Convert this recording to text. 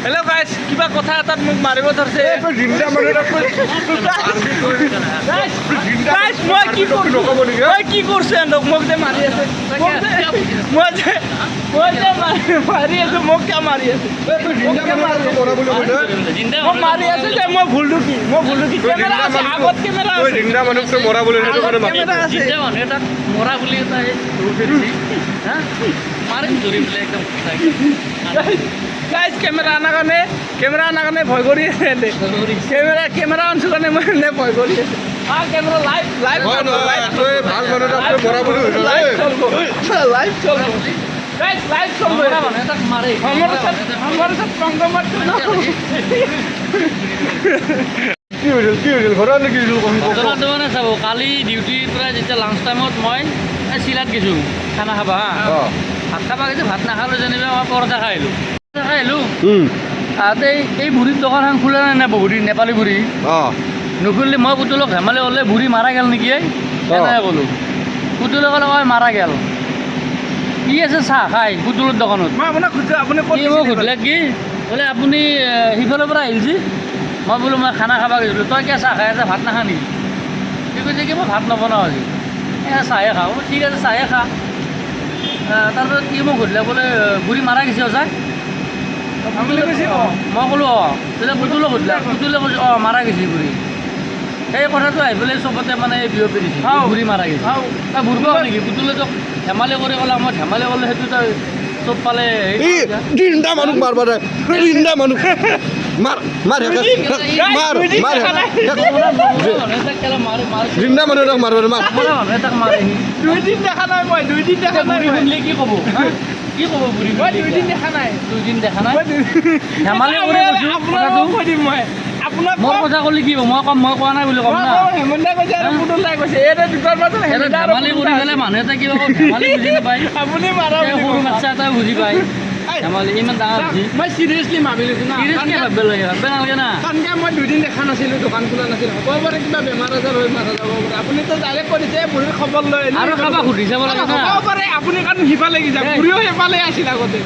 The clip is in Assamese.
হেল্ল' গাইছ কিবা কথা এটাত মোক মাৰিব ধৰিছে গাইছ মই কি কৰিছোঁ মই কি কৰিছোঁ এন্দক মোক যে মাৰি আছে মই যে মাৰি আছোঁ মোক কিয় মাৰি আছে মোক মাৰি আছে যে মই ভুলটো কি কেমেৰা আছে আগত কেমেৰা আছে কেমেৰা আছে মৰা বুলি এটা মাৰিম ধৰি পেলাই একদম গাইছ কেমেৰা আনাৰ কাৰণে ভয় কৰি আছে কেমেৰা আনছো কাৰণে মই এনে ভয় কৰি আছে কেমেৰা লাইভ চলব গাইছ লাইভ চলব এটাক মাৰে আমাৰ সাথে সংগমত ঘটনাটো মানে চাব কালি ডিউটিৰ পৰা যেতিয়া লাঞ্চ টাইমত মই চিলাত গৈছোঁ খানা খাবা ভাত খাবা গৈছোঁ ভাত নাখালোঁ যেনিবা মই পৰঠা খাই আহিলোঁ তাতে এই বুঢ়ীৰ দোকানখন খোলা নাই বহুত দিন নেপালী বুঢ়ী নুখুলিলে মই পুতুলক ধেমালি হ'লে বুঢ়ী মাৰা গেল নেকি এনেকৈ ক'লোঁ পুতুলে ক'লে কয় মাৰা গেল কি আছে চাহ খাই পুতুলৰ দোকানত মই আপোনাক খুজিছোঁ আপুনি কি মোক সুধিলে কি বোলে আপুনি সিফালৰ পৰা আহিছে মই বোলো মই খানা খাব গৈছিলোঁ তই কিয় চাহ খাই আছে ভাত নাখা নেকি সি কৈছে কি মই ভাত নবনাওঁ আজি চাহে খাওঁ ঠিক আছে চাহে খা তাৰপিছত কি মোক সুধিলে বোলে বুঢ়ী মাৰা গৈছে সঁচাই মই ক'লোঁ অঁ তেতিয়া পুতুলক সুধিলে পুতুলে কৈছে অঁ মাৰা গৈছে বুঢ়ী সেই কথাটো আহি পেলাই চবতে মানে বিয়পি দিছে বুঢ়ী মাৰা গৈছে বুঢ়বা নেকি পুতুলেতো ধেমালি কৰি ক'লে মই ধেমালি ক'লে সেইটো তই চব পালে তিনিটা মানুহ মাৰবা দে তিনিটা মানুহ মাৰ মাৰ মাৰ মাৰ তিনিটা মানুহ এটাক মাৰবা দে মাৰ দুইদিন দেখা নাই মই দুইদিন দেখা নাই কি ক'ব কি ক'ব বুঢ়ী মই দুইদিন দেখা নাই দেখা নাই ধেমালি কৰি আপোনাকো কৈ দিম মই আপোনাক মোৰ কথা ক'লে কি হ'ব মই ক'ম মই কোৱা নাই বুলি ক'ম না হেমন্তদাই কৈছে আৰু পুতুল দাই কৈছে এই দুটাৰ মাজত ধেমালি কৰি পেলাই মানুহ এটা কিবা ধেমালি বুজি নাপায় আপুনি মাৰা সৰু বাচ্ছা এটাই বুজি পায় ধেমালি ইমান ডাঙৰ বুজি মই চিৰিয়াছলি ভাবি লৈছোঁ না চিৰিয়াছকৈ ভাবিব লাগে ভাবিব নালাগে না কাৰণ মই দুদিন দেখা নাছিলোঁ দোকান খোলা নাছিল হ'ব পাৰে কিবা বেমাৰ আজাৰ হৈ মাৰা যাব পাৰে আপুনিতো ডাইৰেক্ট কৰিছে বুঢ়ীৰ খবৰ লৈ আৰু কাৰোবাক সুধি চাব লাগে না হ'ব পাৰে আপুনি কাৰণ সিফালে যাওক বুঢ়ীও সেইফালে আছিল আগতে